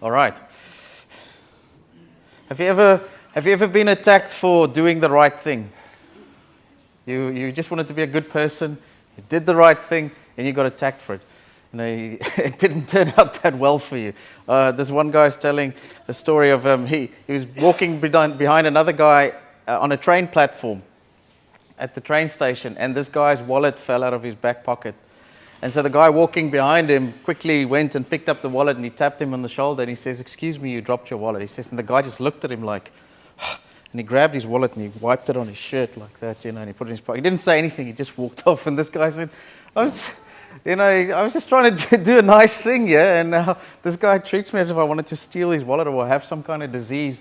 All right. Have you ever been attacked for doing the right thing? You just wanted to be a good person, you did the right thing, and you got attacked for it. It didn't turn out that well for you. This one guy is telling a story of he was walking behind another guy on a train platform at the train station, and this guy's wallet fell out of his back pocket. And so the guy walking behind him quickly went and picked up the wallet, and he tapped him on the shoulder, and he says, "Excuse me, you dropped your wallet." He says, and the guy just looked at him like, and he grabbed his wallet and he wiped it on his shirt like that, and he put it in his pocket. He didn't say anything, he just walked off, and this guy said, I was just trying to do a nice thing here, and now this guy treats me as if I wanted to steal his wallet or have some kind of disease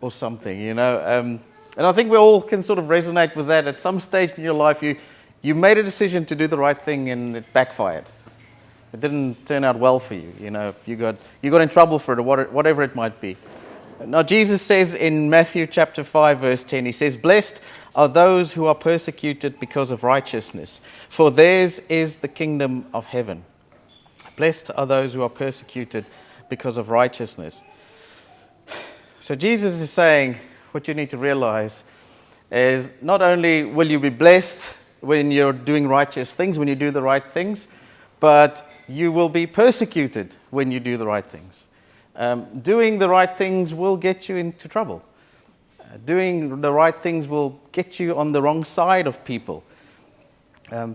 or something, And I think we all can sort of resonate with that. At some stage in your life, you made a decision to do the right thing and it backfired. It didn't turn out well for you. You got in trouble for it, or whatever it might be. Now, Jesus says in Matthew chapter 5, verse 10, he says, "Blessed are those who are persecuted because of righteousness, for theirs is the kingdom of heaven." Blessed are those who are persecuted because of righteousness. So Jesus is saying, what you need to realize is not only will you be blessed when you're doing righteous things, when you do the right things, but you will be persecuted when you do the right things. Doing the right things will get you into trouble. Doing the right things will get you on the wrong side of people.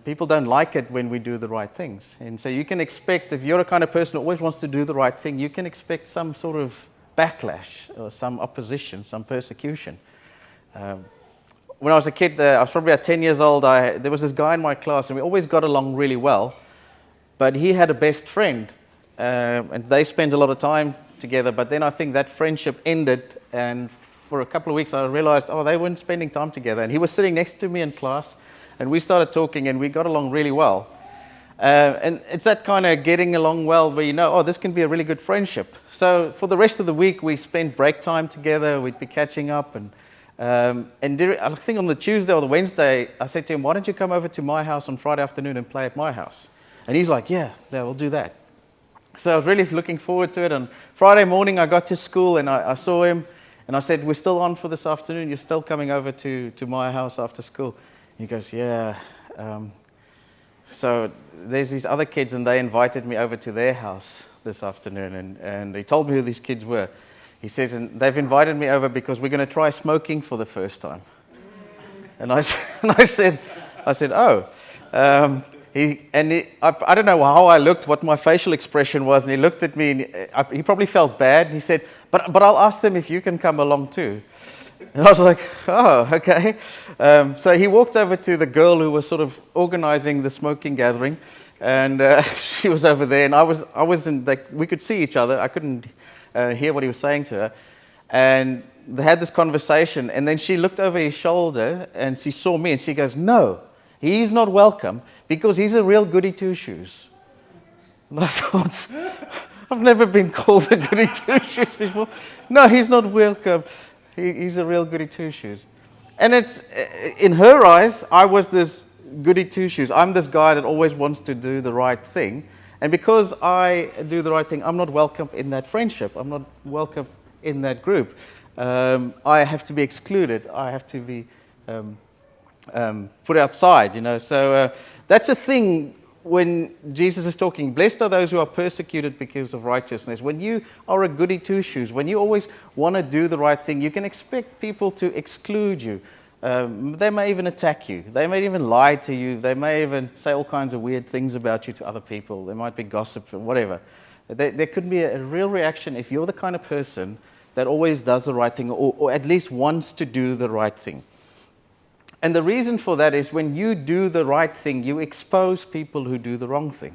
People don't like it when we do the right things. And so you can expect, if you're a kind of person who always wants to do the right thing, you can expect some sort of backlash or some opposition, some persecution. When I was a kid, I was probably about 10 years old, there was this guy in my class, and we always got along really well, but he had a best friend, and they spent a lot of time together, but then I think that friendship ended, and for a couple of weeks I realized, they weren't spending time together, and he was sitting next to me in class, and we started talking, and we got along really well. And it's that kind of getting along well where this can be a really good friendship. So for the rest of the week, we spent break time together, we'd be catching up, and I think on the Tuesday or the Wednesday, I said to him, "Why don't you come over to my house on Friday afternoon and play at my house?" And he's like, yeah, we'll do that. So I was really looking forward to it. And Friday morning, I got to school and I saw him, and I said, "We're still on for this afternoon? You're still coming over to my house after school?" And he goes, "Yeah." So there's these other kids, and they invited me over to their house this afternoon, and he told me who these kids were. He says, "And they've invited me over because we're going to try smoking for the first time." And I said, "Oh." I don't know how I looked, what my facial expression was, and he looked at me, and he probably felt bad. And he said, "But I'll ask them if you can come along too." And I was like, "Oh, okay." So he walked over to the girl who was sort of organizing the smoking gathering, and she was over there, and I was in, we could see each other. I couldn't hear what he was saying to her, and they had this conversation, and then she looked over his shoulder, and she saw me, and she goes, "No, he's not welcome because he's a real goody two-shoes." And I thought, I've never been called a goody two-shoes before. No, he's not welcome. He's a real goody two-shoes. And it's, in her eyes, I was this goody two-shoes. I'm this guy that always wants to do the right thing. And because I do the right thing, I'm not welcome in that friendship. I'm not welcome in that group. I have to be excluded. I have to be put outside, So that's a thing when Jesus is talking. Blessed are those who are persecuted because of righteousness. When you are a goody two-shoes, when you always want to do the right thing, you can expect people to exclude you. They may even attack you. They may even lie to you. They may even say all kinds of weird things about you to other people. There might be gossip or whatever. There could be a real reaction if you're the kind of person that always does the right thing, or at least wants to do the right thing. And the reason for that is when you do the right thing, you expose people who do the wrong thing.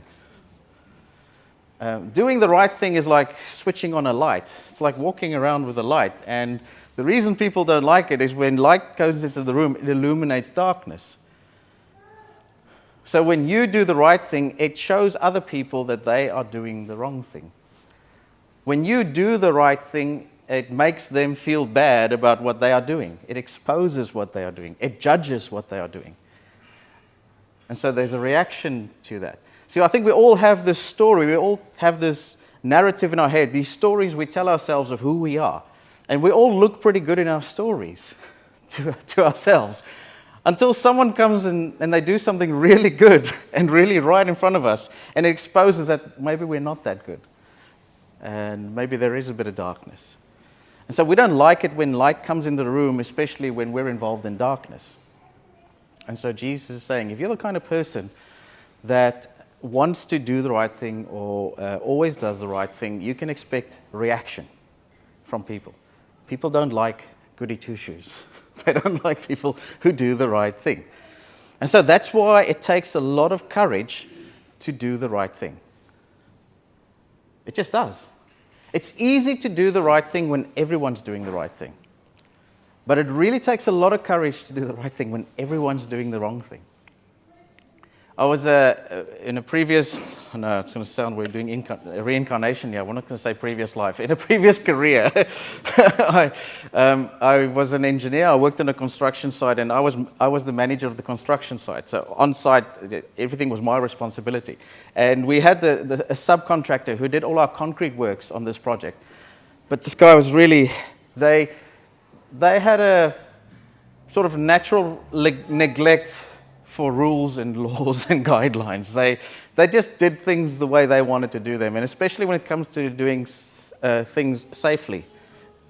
Doing the right thing is like switching on a light. It's like walking around with a light. And the reason people don't like it is when light goes into the room, it illuminates darkness. So when you do the right thing, it shows other people that they are doing the wrong thing. When you do the right thing, it makes them feel bad about what they are doing. It exposes what they are doing. It judges what they are doing. And so there's a reaction to that. See, I think we all have this story. We all have this narrative in our head, these stories we tell ourselves of who we are. And we all look pretty good in our stories to ourselves. Until someone comes and they do something really good and really right in front of us, and it exposes that maybe we're not that good. And maybe there is a bit of darkness. And so we don't like it when light comes in the room, especially when we're involved in darkness. And so Jesus is saying, if you're the kind of person that wants to do the right thing or always does the right thing, you can expect reaction from people. People don't like goody two-shoes. They don't like people who do the right thing. And so that's why it takes a lot of courage to do the right thing. It just does. It's easy to do the right thing when everyone's doing the right thing. But it really takes a lot of courage to do the right thing when everyone's doing the wrong thing. I was in a previous, no, it's going to sound weird doing reincarnation here. We're not going to say previous life. In a previous career, I was an engineer. I worked on a construction site, and I was the manager of the construction site. So on site, everything was my responsibility. And we had a subcontractor who did all our concrete works on this project. But this guy was really, they had a sort of natural neglect for rules and laws and guidelines. They just did things the way they wanted to do them, and especially when it comes to doing things safely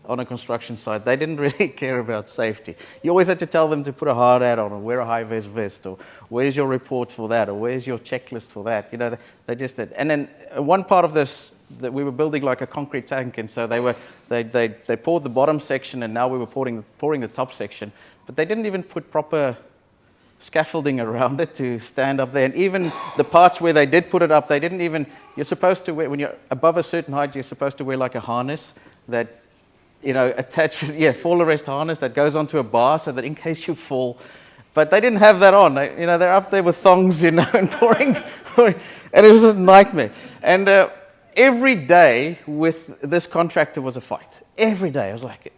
on a construction site, they didn't really care about safety. You always had to tell them to put a hard hat on, or wear a high-vis vest, or where's your report for that, or where's your checklist for that. You know, they just did. And then one part of this, that we were building like a concrete tank, and so they poured the bottom section, and now we were pouring the top section, but they didn't even put proper scaffolding around it to stand up there. And even the parts where they did put it up, they didn't even, you're supposed to wear, when you're above a certain height, you're supposed to wear like a harness that, you know, attaches, fall arrest harness that goes onto a bar so that in case you fall. But they didn't have that on. They're up there with thongs, and pouring, and it was a nightmare. And every day with this contractor was a fight. Every day. I was like,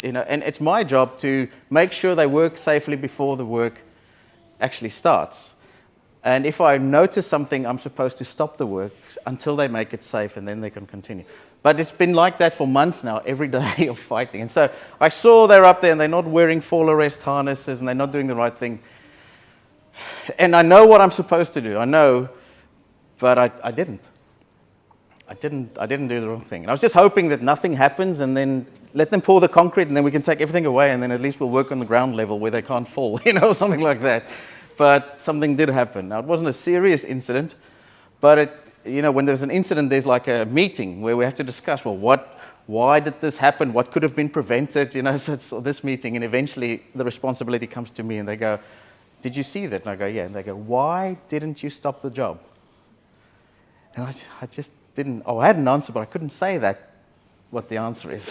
and it's my job to make sure they work safely before the work actually starts. And if I notice something, I'm supposed to stop the work until they make it safe, and then they can continue. But it's been like that for months now, every day of fighting. And so I saw they're up there, and they're not wearing fall arrest harnesses, and they're not doing the right thing. And I know what I'm supposed to do. I know, but I didn't. I didn't do the wrong thing. And I was just hoping that nothing happens, and then let them pour the concrete, and then we can take everything away, and then at least we'll work on the ground level where they can't fall, something like that. But something did happen. Now, it wasn't a serious incident, but when there's an incident, there's like a meeting where we have to discuss, why did this happen? What could have been prevented? So it's this meeting, and eventually the responsibility comes to me, and they go, did you see that? And I go, yeah. And they go, why didn't you stop the job? And I just didn't. I had an answer, but I couldn't say what the answer is.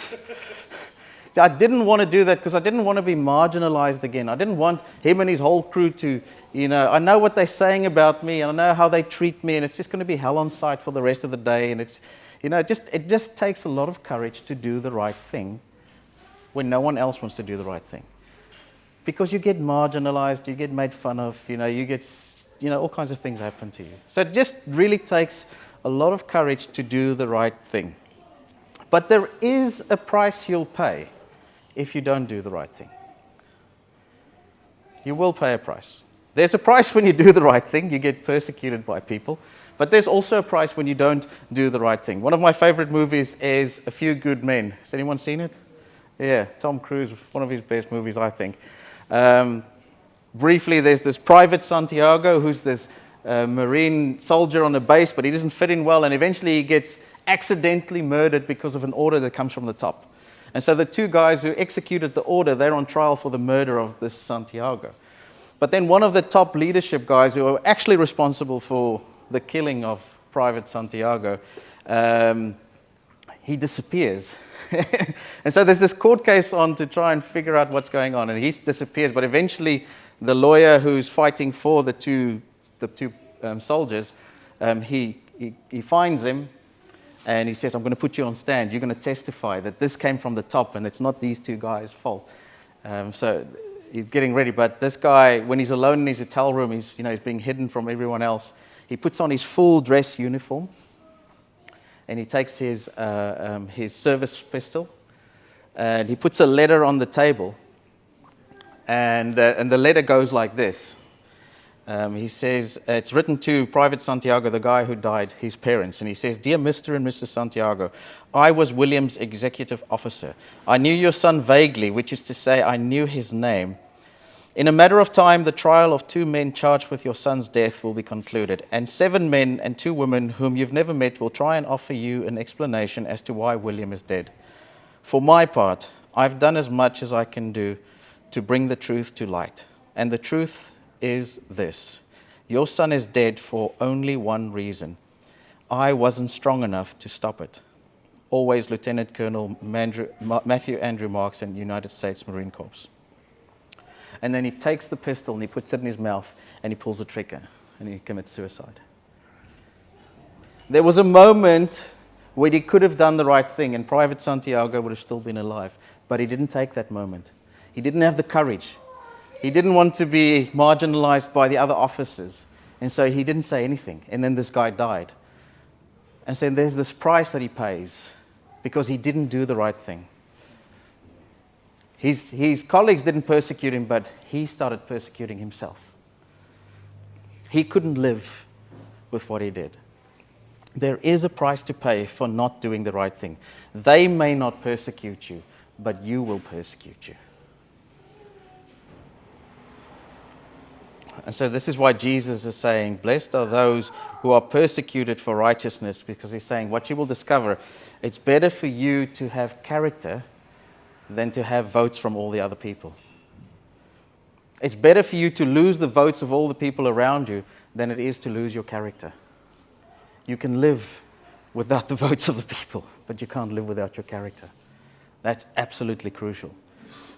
See, I didn't want to do that because I didn't want to be marginalized again. I didn't want him and his whole crew to, I know what they're saying about me, and I know how they treat me, and it's just going to be hell on sight for the rest of the day. And it's, it just takes a lot of courage to do the right thing when no one else wants to do the right thing. Because you get marginalized, you get made fun of, you get, all kinds of things happen to you. So it just really takes a lot of courage to do the right thing. But there is a price you'll pay if you don't do the right thing. You will pay a price. There's a price when you do the right thing. You get persecuted by people. But there's also a price when you don't do the right thing. One of my favorite movies is A Few Good Men. Has anyone seen it? Yeah, Tom Cruise, one of his best movies, I think. Briefly, there's this Private Santiago who's this Marine soldier on a base, but he doesn't fit in well, and eventually he gets accidentally murdered because of an order that comes from the top. And so the two guys who executed the order, they're on trial for the murder of this Santiago. But then one of the top leadership guys who are actually responsible for the killing of Private Santiago, he disappears. And so there's this court case on to try and figure out what's going on, and he disappears. But eventually the lawyer who's fighting for the two soldiers, he finds him, and he says, I'm going to put you on stand. You're going to testify that this came from the top and it's not these two guys' fault. So he's getting ready. But this guy, when he's alone in his hotel room, he's being hidden from everyone else. He puts on his full dress uniform, and he takes his service pistol, and he puts a letter on the table, and the letter goes like this. He says, it's written to Private Santiago, the guy who died, his parents. And he says, "Dear Mr. and Mrs. Santiago, I was William's executive officer. I knew your son vaguely, which is to say I knew his name. In a matter of time, the trial of 2 men charged with your son's death will be concluded, and 7 men and 2 women whom you've never met will try and offer you an explanation as to why William is dead. For my part, I've done as much as I can do to bring the truth to light. And the truth is this: your son is dead for only one reason. I wasn't strong enough to stop it. Always Lieutenant Colonel Matthew Andrew Markson, United States Marine Corps." And then he takes the pistol and he puts it in his mouth and he pulls the trigger and he commits suicide. There was a moment where he could have done the right thing and Private Santiago would have still been alive, but he didn't take that moment. He didn't have the courage. He didn't want to be marginalized by the other officers. And so he didn't say anything. And then this guy died. And so there's this price that he pays because he didn't do the right thing. His colleagues didn't persecute him, but he started persecuting himself. He couldn't live with what he did. There is a price to pay for not doing the right thing. They may not persecute you, but you will persecute you. And so this is why Jesus is saying, blessed are those who are persecuted for righteousness, because he's saying what you will discover, it's better for you to have character than to have votes from all the other people. It's better for you to lose the votes of all the people around you than it is to lose your character. You can live without the votes of the people, but you can't live without your character. That's absolutely crucial.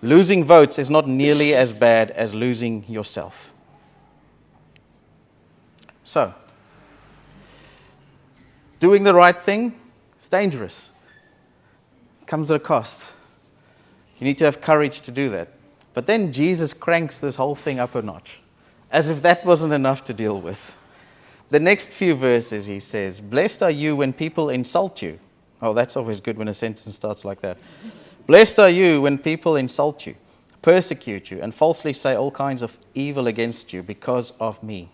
Losing votes is not nearly as bad as losing yourself. So, doing the right thing is dangerous. It comes at a cost. You need to have courage to do that. But then Jesus cranks this whole thing up a notch, as if that wasn't enough to deal with. The next few verses he says, blessed are you when people insult you. Oh, that's always good when a sentence starts like that. Blessed are you when people insult you, persecute you, and falsely say all kinds of evil against you because of me.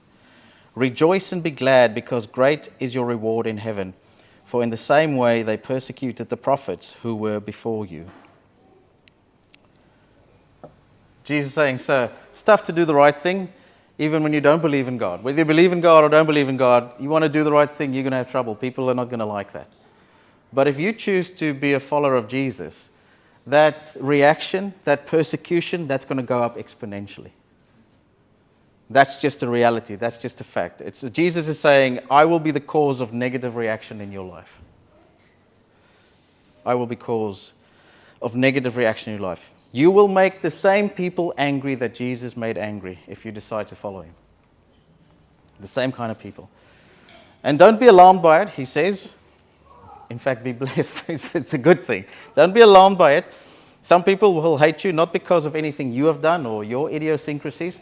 Rejoice and be glad, because great is your reward in heaven. For in the same way they persecuted the prophets who were before you. Jesus is saying, so it's tough to do the right thing, even when you don't believe in God. Whether you believe in God or don't believe in God, you want to do the right thing, you're going to have trouble. People are not going to like that. But if you choose to be a follower of Jesus, that reaction, that persecution, that's going to go up exponentially. That's just a reality. That's just a fact. Jesus is saying, I will be the cause of negative reaction in your life. I will be cause of negative reaction in your life. You will make the same people angry that Jesus made angry if you decide to follow him. The same kind of people. And don't be alarmed by it, he says. In fact, be blessed. It's a good thing. Don't be alarmed by it. Some people will hate you not because of anything you have done or your idiosyncrasies.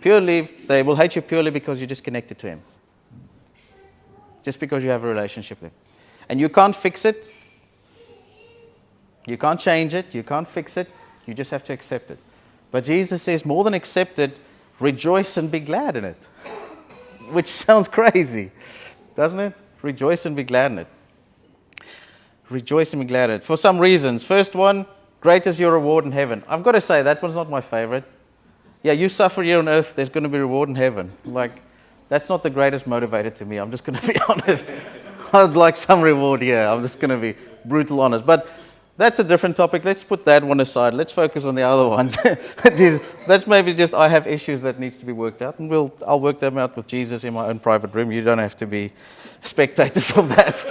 They will hate you purely because you're just connected to him. Just because you have a relationship with him. And you can't fix it. You can't change it. You can't fix it. You just have to accept it. But Jesus says, more than accept it, rejoice and be glad in it. Which sounds crazy, doesn't it? Rejoice and be glad in it. Rejoice and be glad in it. For some reasons. First one, great is your reward in heaven. I've got to say, that one's not my favorite. Yeah, you suffer here on earth, there's going to be reward in heaven. That's not the greatest motivator to me. I'm just going to be honest. I'd like some reward here. I'm just going to be brutal honest. But that's a different topic. Let's put that one aside. Let's focus on the other ones. That's maybe just I have issues that needs to be worked out, and I'll work them out with Jesus in my own private room. You don't have to be spectators of that.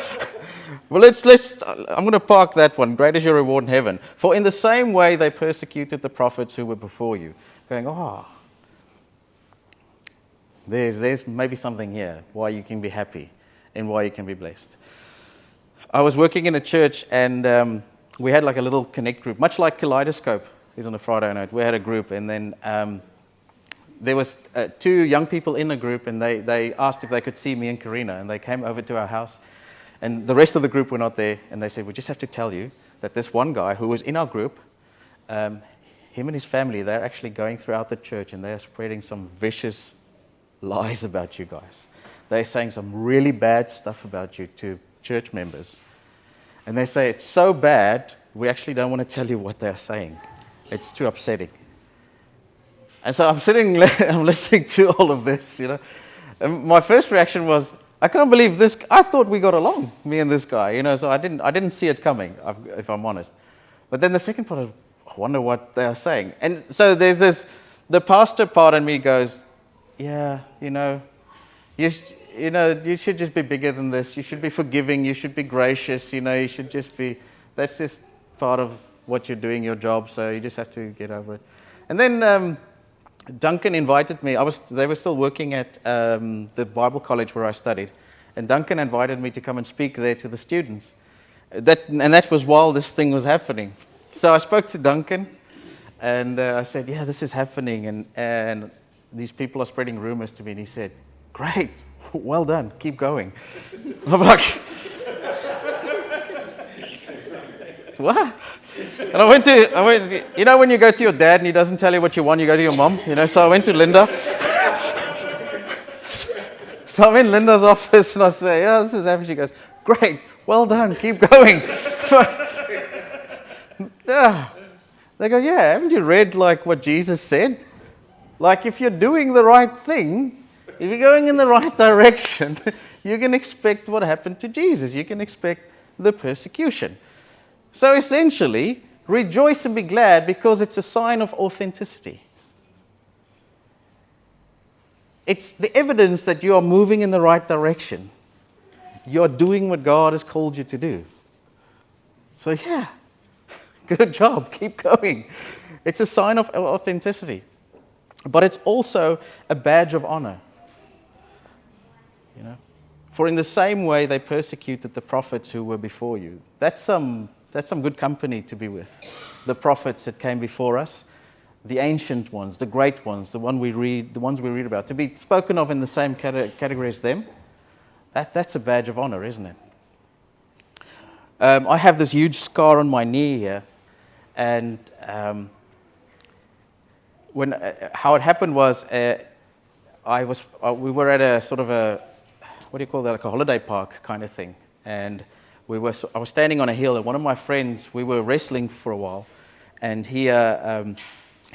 Well, I'm going to park that one. Great is your reward in heaven. For in the same way they persecuted the prophets who were before you. Going, there's maybe something here why you can be happy and why you can be blessed. I was working in a church and we had like a little connect group, much like Kaleidoscope is on a Friday night. We had a group and then there was 2 young people in a group and they asked if they could see me and Karina, and they came over to our house And the rest of the group were not there. And they said, we just have to tell you that this one guy who was in our group, him and his family, they're actually going throughout the church and they're spreading some vicious lies about you guys. They're saying some really bad stuff about you to church members. And they say, it's so bad, we actually don't want to tell you what they're saying. It's too upsetting. And so I'm listening to all of this, And my first reaction was, I can't believe this. I thought we got along, me and this guy, So I didn't see it coming, if I'm honest. But then the second part, I wonder what they are saying. And so there's this, the pastor part in me goes, yeah, you should just be bigger than this. You should be forgiving. You should be gracious. You should just be, that's just part of what you're doing, your job. So you just have to get over it. And then Duncan invited me. They were still working at the Bible college where I studied. And Duncan invited me to come and speak there to the students. That was while this thing was happening. So I spoke to Duncan and I said, yeah, this is happening. And these people are spreading rumors to me. And he said, great. Well done. Keep going. I'm like, what? And I went, when you go to your dad and he doesn't tell you what you want, you go to your mom, So I went to Linda. So I'm in Linda's office and I say, yeah, this is happening. She goes, great. Well done. Keep going. They go, yeah, haven't you read what Jesus said? If you're doing the right thing, if you're going in the right direction, you can expect what happened to Jesus. You can expect the persecution. So essentially, rejoice and be glad because it's a sign of authenticity. It's the evidence that you are moving in the right direction. You're doing what God has called you to do. So yeah, good job. Keep going. It's a sign of authenticity. But it's also a badge of honor. For in the same way they persecuted the prophets who were before you. That's some good company to be with. The prophets that came before us, the ancient ones, the great ones, the ones we read about, to be spoken of in the same category as them. That's a badge of honor, isn't it? I have this huge scar on my knee here, and how it happened was we were at a sort of a, what do you call that, like a holiday park kind of thing. And I was standing on a hill, and one of my friends, we were wrestling for a while, and he had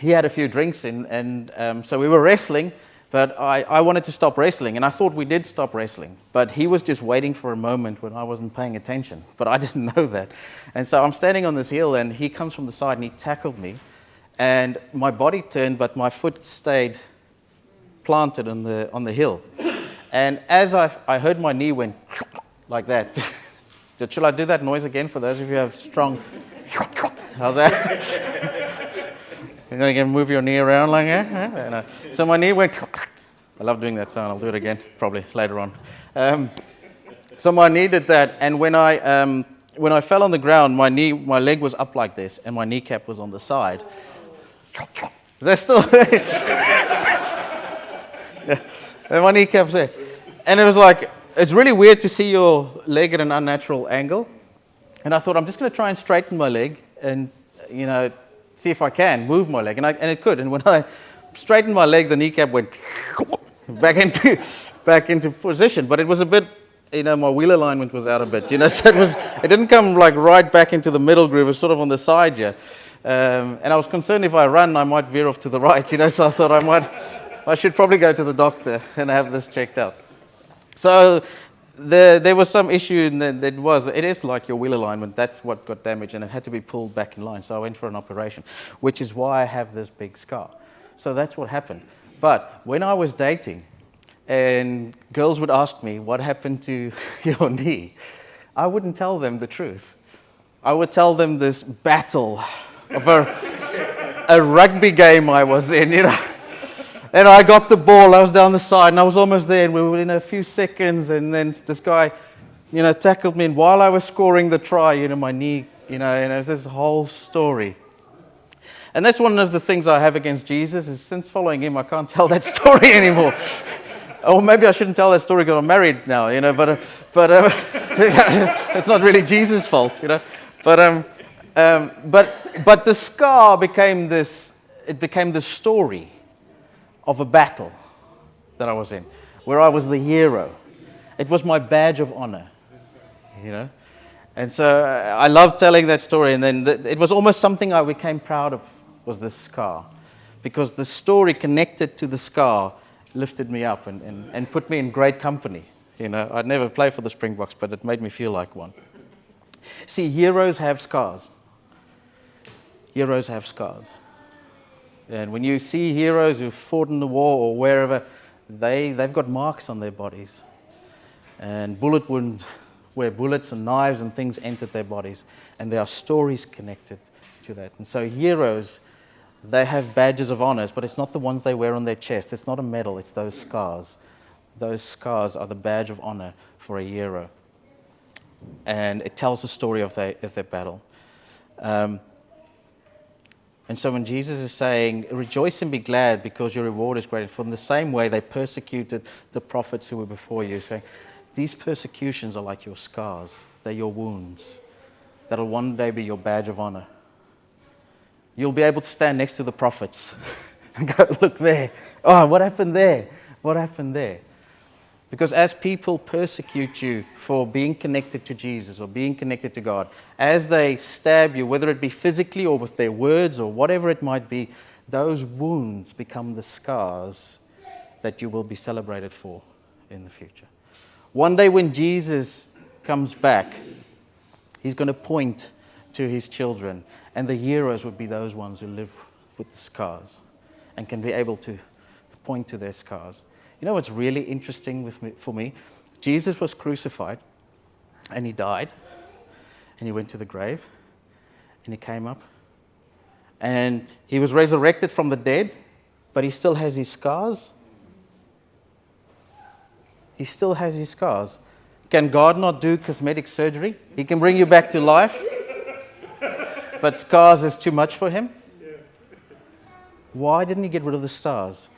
a few drinks so we were wrestling, but I wanted to stop wrestling, and I thought we did stop wrestling, but he was just waiting for a moment when I wasn't paying attention, but I didn't know that. And so I'm standing on this hill, and he comes from the side, and he tackled me, and my body turned, but my foot stayed planted on the hill. And as I heard my knee went like that. Shall I do that noise again for those of you who have strong... How's that? You're going to move your knee around like that? No. So my knee went... I love doing that sound. I'll do it again, probably later on. So my knee did that, and when I fell on the ground, my leg was up like this, and my kneecap was on the side. Is that still... Yeah. And my kneecap's there. And it was like, it's really weird to see your leg at an unnatural angle. And I thought, I'm just going to try and straighten my leg and, see if I can move my leg. And it could. And when I straightened my leg, the kneecap went back into position. But it was a bit, my wheel alignment was out a bit, so it didn't come right back into the middle groove. It was sort of on the side, yeah. And I was concerned if I run, I might veer off to the right, so I thought I should probably go to the doctor and have this checked out. So there was some issue, and it is like your wheel alignment. That's what got damaged, and it had to be pulled back in line. So I went for an operation, which is why I have this big scar. So that's what happened. But when I was dating, and girls would ask me, what happened to your knee? I wouldn't tell them the truth. I would tell them this battle of a rugby game I was in, And I got the ball, I was down the side, and I was almost there, and we were in a few seconds, and then this guy, tackled me, and while I was scoring the try, my knee, and it was this whole story. And that's one of the things I have against Jesus, is since following him, I can't tell that story anymore. Or maybe I shouldn't tell that story because I'm married now, but It's not really Jesus' fault, you know. But the scar became this. It became the story of a battle that I was in, where I was the hero. It was my badge of honor, you know. And so I love telling that story. And then it was almost something I became proud of, was this scar, because the story connected to the scar lifted me up and put me in great company. You know, I'd never play for the Springboks, but it made me feel like one. See, heroes have scars. Heroes have scars. And when you see heroes who fought in the war or wherever, they've got marks on their bodies. And bullet wound, where bullets and knives and things entered their bodies. And there are stories connected to that. And so heroes, they have badges of honors, but it's not the ones they wear on their chest. It's not a medal, it's those scars. Those scars are the badge of honor for a hero. And it tells the story of their battle. And so when Jesus is saying, rejoice and be glad because your reward is great, for in the same way they persecuted the prophets who were before you, saying, these persecutions are like your scars. They're your wounds. That'll one day be your badge of honor. You'll be able to stand next to the prophets and go, look there. Oh, what happened there? What happened there? Because as people persecute you for being connected to Jesus or being connected to God, as they stab you, whether it be physically or with their words or whatever it might be, those wounds become the scars that you will be celebrated for in the future. One day when Jesus comes back, he's going to point to his children, and the heroes would be those ones who live with the scars and can be able to point to their scars. You know what's really interesting for me? Jesus was crucified, and he died, and he went to the grave, and he came up, and he was resurrected from the dead, but he still has his scars. He still has his scars. Can God not do cosmetic surgery? He can bring you back to life, but scars is too much for him. Why didn't he get rid of the stars?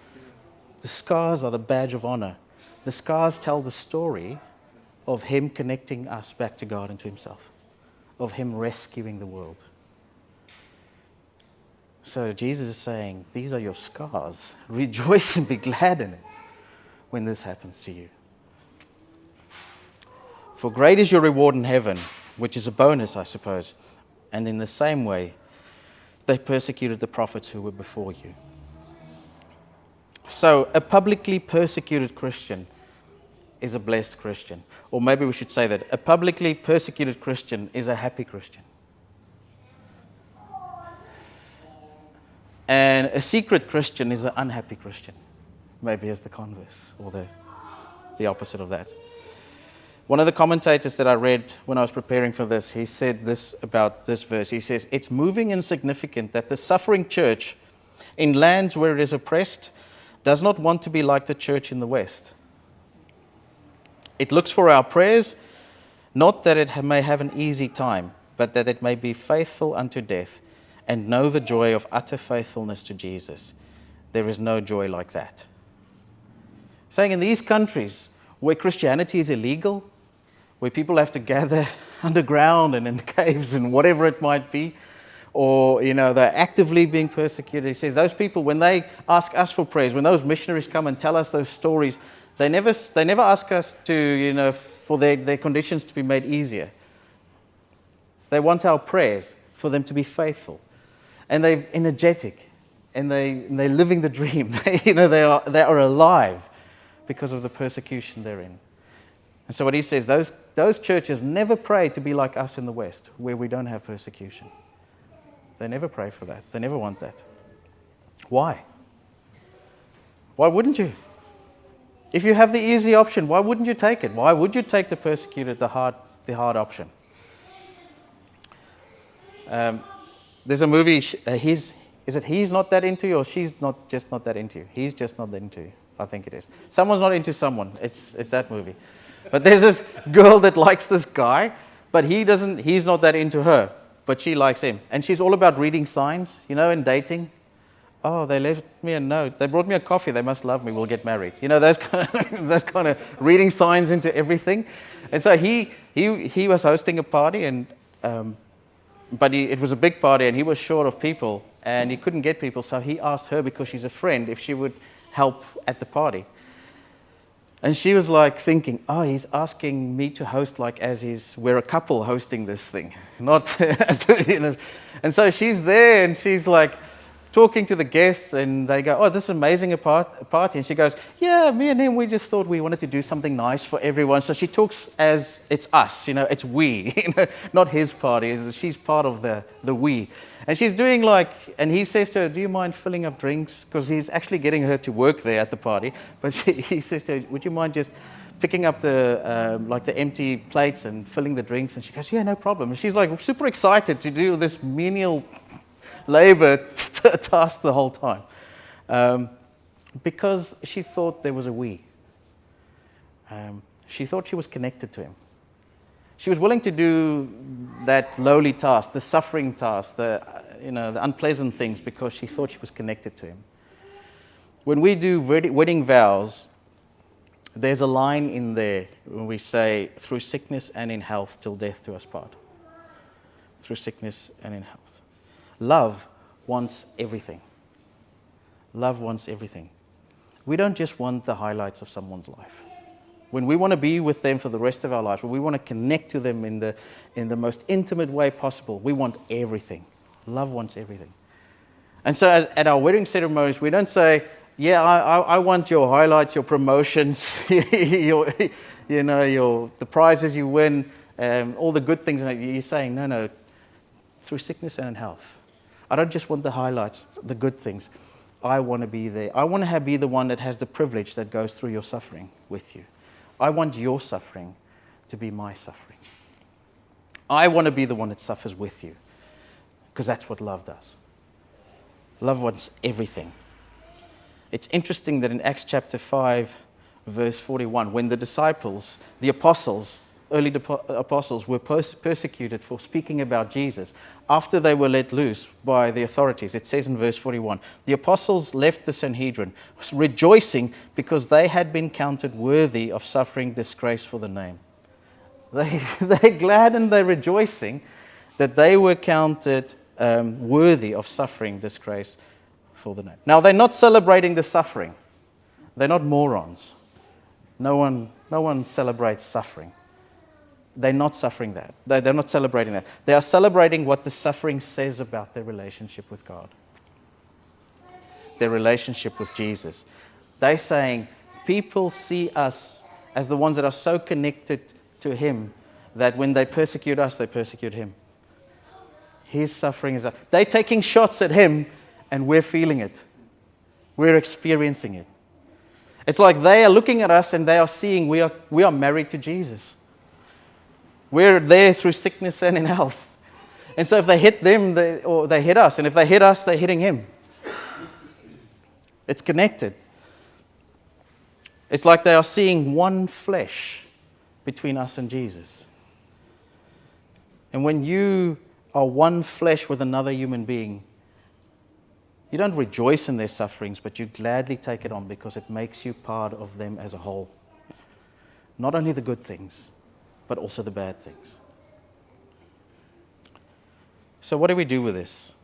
The scars are the badge of honor. The scars tell the story of him connecting us back to God and to himself, of him rescuing the world. So Jesus is saying, these are your scars. Rejoice and be glad in it when this happens to you. For great is your reward in heaven, which is a bonus, I suppose. And in the same way, they persecuted the prophets who were before you. So a publicly persecuted Christian is a blessed Christian. Or maybe we should say that a publicly persecuted Christian is a happy Christian. And a secret Christian is an unhappy Christian. Maybe as the converse, or the opposite of that. One of the commentators that I read when I was preparing for this, he said this about this verse. He says, it's moving and significant that the suffering church in lands where it is oppressed does not want to be like the church in the West. It looks for our prayers, not that it may have an easy time, but that it may be faithful unto death and know the joy of utter faithfulness to Jesus. There is no joy like that. Saying in these countries where Christianity is illegal, where people have to gather underground and in caves and whatever it might be, or, you know, they're actively being persecuted. He says those people, when they ask us for prayers, when those missionaries come and tell us those stories, they never ask us to, you know, for their conditions to be made easier. They want our prayers for them to be faithful. And they're energetic, and they're living the dream. They are alive because of the persecution they're in. And so what he says, those churches never pray to be like us in the West, where we don't have persecution. They never pray for that. They never want that. Why? Why wouldn't you? If you have the easy option, why wouldn't you take it? Why would you take the persecuted, the hard option? There's a movie, He's Not That Into You, or She's Just Not That Into You? He's Just Not That Into You, I think it is. Someone's not into someone. It's that movie. But there's this girl that likes this guy, but he's not that into her, but she likes him. And she's all about reading signs, you know, in dating. Oh, they left me a note. They brought me a coffee. They must love me. We'll get married. You know, those kind of, those kind of reading signs into everything. And so he was hosting a party, and but it was a big party, and he was short of people, and he couldn't get people. So he asked her, because she's a friend, if she would help at the party. And she was like thinking, oh, he's asking me to host like we're a couple hosting this thing, not as, you know. And so she's there, and she's like talking to the guests, and they go, oh, this is amazing a party. And she goes, yeah, me and him, we just thought we wanted to do something nice for everyone. So she talks as it's us, you know, it's we, you know, not his party. She's part of the we. And she's doing like, and he says to her, do you mind filling up drinks? Because he's actually getting her to work there at the party. But he says to her, would you mind just picking up the empty plates and filling the drinks? And she goes, yeah, no problem. And she's like super excited to do this menial labor task the whole time. Because she thought there was a we. She thought she was connected to him. She was willing to do that lowly task, the suffering task, the unpleasant things, because she thought she was connected to him. When we do wedding vows, there's a line in there when we say, through sickness and in health, till death do us part. Through sickness and in health. Love wants everything. Love wants everything. We don't just want the highlights of someone's life. When we want to be with them for the rest of our lives, when we want to connect to them in the most intimate way possible, we want everything. Love wants everything. And so at our wedding ceremonies, we don't say, yeah, I want your highlights, your promotions, the prizes you win, all the good things. You're saying, no, through sickness and in health. I don't just want the highlights, the good things. I want to be there. I want to be the one that has the privilege that goes through your suffering with you. I want your suffering to be my suffering. I want to be the one that suffers with you, because that's what love does. Love wants everything. It's interesting that in Acts chapter 5, verse 41, when the disciples, the apostles, early apostles were persecuted for speaking about Jesus, after they were let loose by the authorities, it says in verse 41, the apostles left the Sanhedrin, rejoicing because they had been counted worthy of suffering disgrace for the name. They're glad and they're rejoicing that they were counted worthy of suffering disgrace for the name. Now, they're not celebrating the suffering. They're not morons. No one celebrates suffering. They're not suffering that. They're not celebrating that. They are celebrating what the suffering says about their relationship with God, their relationship with Jesus. They're saying people see us as the ones that are so connected to Him that when they persecute us, they persecute Him. His suffering is... They're taking shots at Him, and we're feeling it. We're experiencing it. It's like they are looking at us and they are seeing we are married to Jesus. We're there through sickness and in health. And so if they hit them, they hit us. And if they hit us, they're hitting Him. It's connected. It's like they are seeing one flesh between us and Jesus. And when you are one flesh with another human being, you don't rejoice in their sufferings, but you gladly take it on because it makes you part of them as a whole. Not only the good things, but also the bad things. So what do we do with this?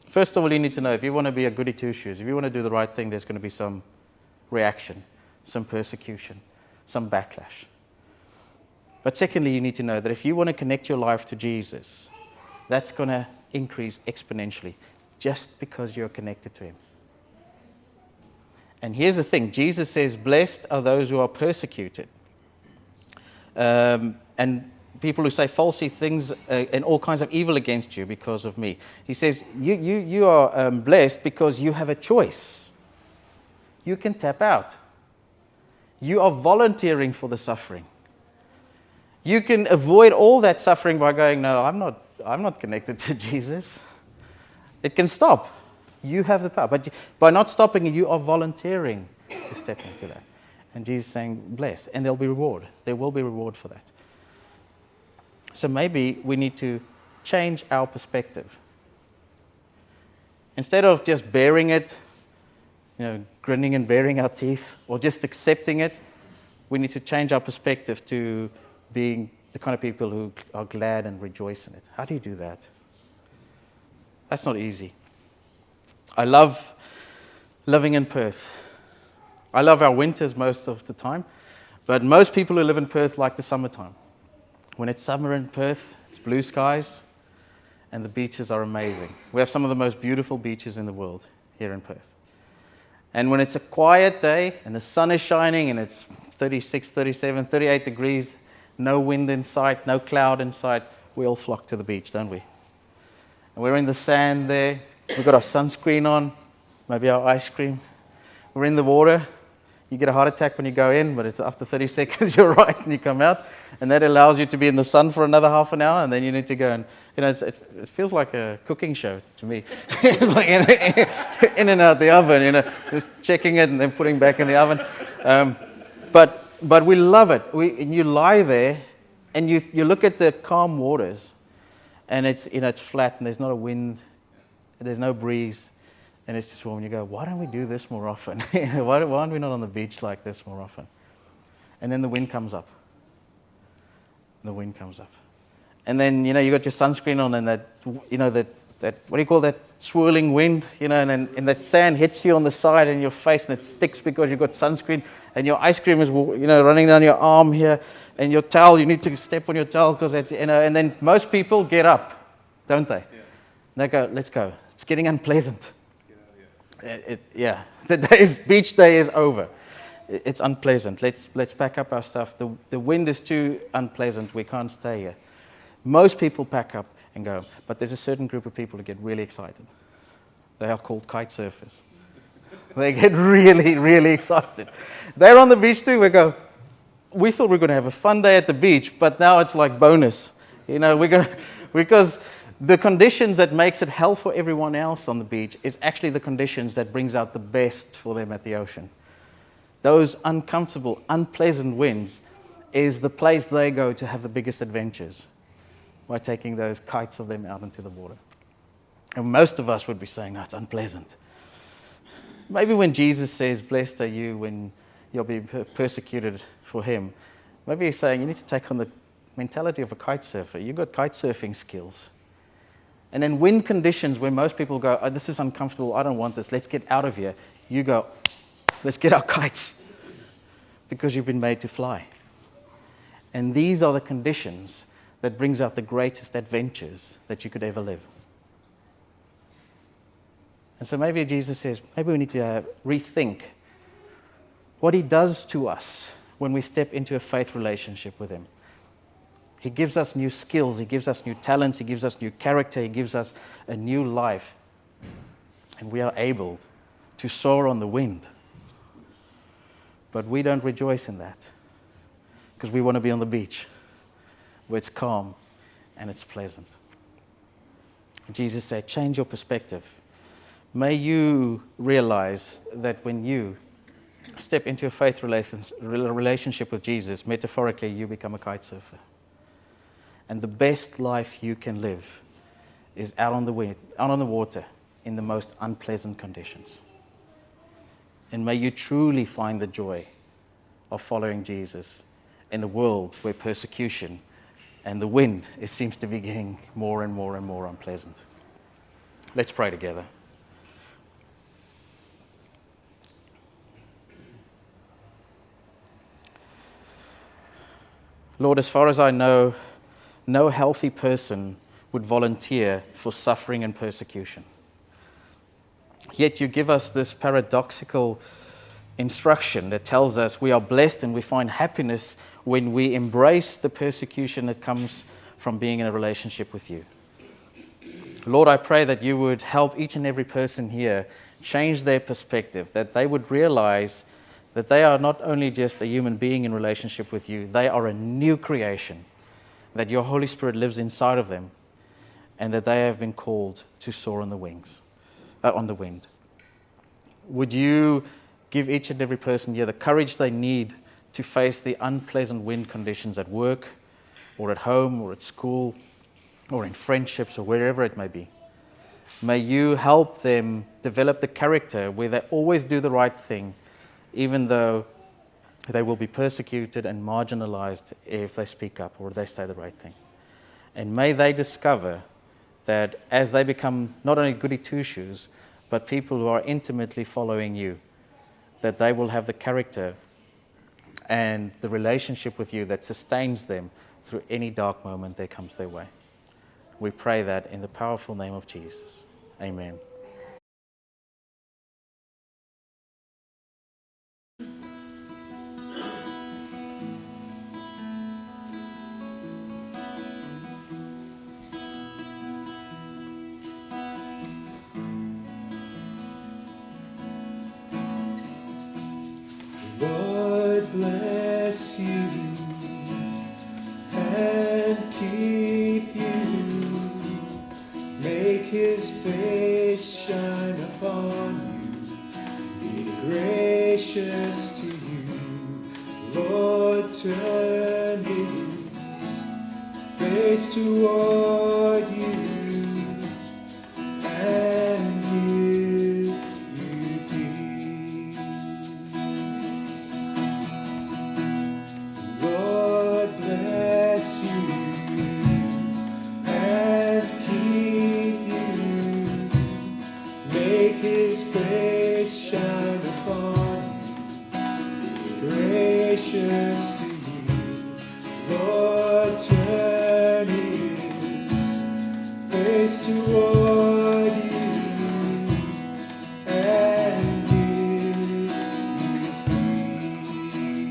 First of all, you need to know, if you want to be a goody two-shoes, if you want to do the right thing, there's going to be some reaction, some persecution, some backlash. But secondly, you need to know that if you want to connect your life to Jesus, that's going to increase exponentially just because you're connected to Him. And here's the thing. Jesus says, blessed are those who are persecuted. And people who say falsely things and all kinds of evil against you because of me. He says, you are blessed because you have a choice. You can tap out. You are volunteering for the suffering. You can avoid all that suffering by going, no, I'm not connected to Jesus. It can stop. You have the power. But by not stopping it, you are volunteering to step into that. And Jesus is saying, blessed. And there'll be reward. There will be reward for that. So maybe we need to change our perspective. Instead of just bearing it, grinning and baring our teeth, or just accepting it, we need to change our perspective to being the kind of people who are glad and rejoice in it. How do you do that? That's not easy. I love living in Perth. I love our winters most of the time, but most people who live in Perth like the summertime. When it's summer in Perth, it's blue skies, and the beaches are amazing. We have some of the most beautiful beaches in the world here in Perth. And when it's a quiet day and the sun is shining and it's 36, 37, 38 degrees, no wind in sight, no cloud in sight, we all flock to the beach, don't we? And we're in the sand there. We've got our sunscreen on, maybe our ice cream. We're in the water. You get a heart attack when you go in, but it's after 30 seconds you're right and you come out. And that allows you to be in the sun for another half an hour, and then you need to go and, it feels like a cooking show to me. It's like in and out the oven, just checking it and then putting back in the oven. But we love it. And you lie there and you look at the calm waters, and it's flat and there's not a wind, and there's no breeze. And it's just warm. And you go, why don't we do this more often? Why aren't we not on the beach like this more often? And then the wind comes up. The wind comes up. And then, you got your sunscreen on, and that what do you call that, swirling wind? And that sand hits you on the side and your face, and it sticks because you've got sunscreen. And your ice cream is, running down your arm here. And your towel, you need to step on your towel because it's, and then most people get up, don't they? Yeah. They go, let's go. It's getting unpleasant. The beach day is over. It's unpleasant. Let's pack up our stuff. The wind is too unpleasant. We can't stay here. Most people pack up and go, but there's a certain group of people who get really excited. They are called kite surfers. They get really, really excited. They're on the beach too. We thought we were going to have a fun day at the beach, but now it's like bonus. Because the conditions that makes it hell for everyone else on the beach is actually the conditions that brings out the best for them at the ocean. Those uncomfortable, unpleasant winds is the place they go to have the biggest adventures by taking those kites of them out into the water. And most of us would be saying, no, it's unpleasant. Maybe when Jesus says, blessed are you when you'll be persecuted for him, maybe he's saying you need to take on the mentality of a kite surfer. You've got kite surfing skills. And in wind conditions where most people go, oh, this is uncomfortable, I don't want this, let's get out of here. You go, let's get our kites, because you've been made to fly. And these are the conditions that brings out the greatest adventures that you could ever live. And so maybe Jesus says, maybe we need to rethink what he does to us when we step into a faith relationship with him. He gives us new skills, he gives us new talents, he gives us new character, he gives us a new life. And we are able to soar on the wind. But we don't rejoice in that because we want to be on the beach where it's calm and it's pleasant. Jesus said, change your perspective. May you realize that when you step into a faith relationship with Jesus, metaphorically, you become a kite surfer. And the best life you can live is out on the wind, out on the water, in the most unpleasant conditions. And may you truly find the joy of following Jesus in a world where persecution and the wind seems to be getting more and more and more unpleasant. Let's pray together. Lord, as far as I know, no healthy person would volunteer for suffering and persecution. Yet you give us this paradoxical instruction that tells us we are blessed and we find happiness when we embrace the persecution that comes from being in a relationship with you. Lord, I pray that you would help each and every person here change their perspective, that they would realize that they are not only just a human being in relationship with you, they are a new creation, that your Holy Spirit lives inside of them, and that they have been called to soar on the wings, on the wind. Would you give each and every person here the courage they need to face the unpleasant wind conditions at work, or at home, or at school, or in friendships, or wherever it may be? May you help them develop the character where they always do the right thing, even though they will be persecuted and marginalized if they speak up or they say the right thing. And may they discover that as they become not only goody two-shoes, but people who are intimately following you, that they will have the character and the relationship with you that sustains them through any dark moment that comes their way. We pray that in the powerful name of Jesus. Amen. Lord bless you and keep you. Make his face shine upon you. Be gracious to you. Lord turn his face toward you and give you peace. Lord bless you and keep you. Make his face shine upon you. Be gracious to you. Lord turn his face toward you and give you peace.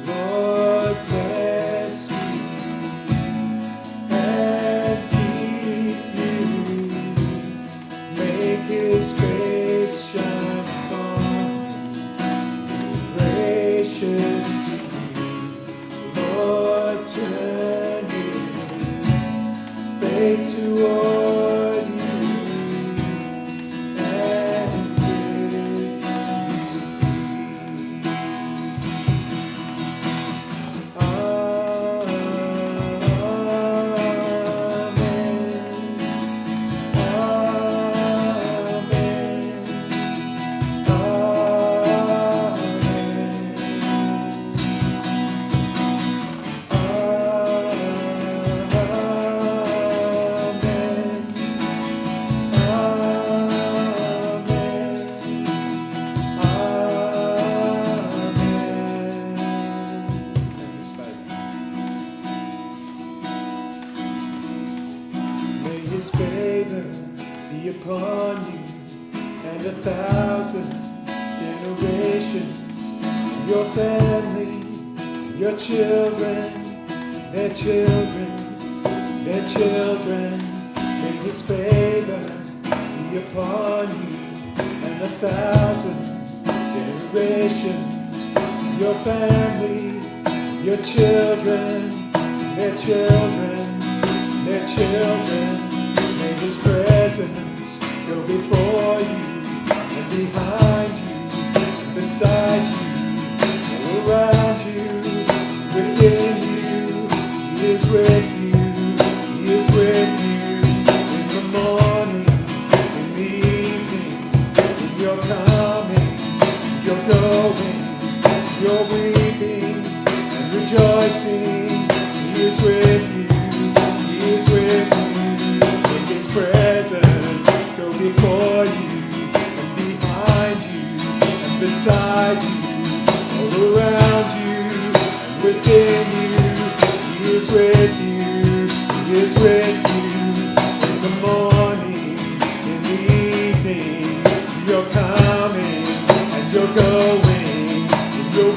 Lord bless you and keep you. Make his face shine upon you. Be gracious to you. Lord turn his face toward you and give you peace. May his favor be upon you and 1,000 generations. Your family, your children, their children, their children. May his favor be upon you and 1,000 generations. Your family, your children, their children, their children. May his presence go before you and behind you and beside you, all around you, within you. He is with you, he is with you in the morning, in the evening, in your coming, your going, your weeping and rejoicing. He is with you, he is with you. In his presence go before you and behind you and beside you, all around you and within you. He is with you, he is with you in the morning, in the evening, you're coming and you're going, and you're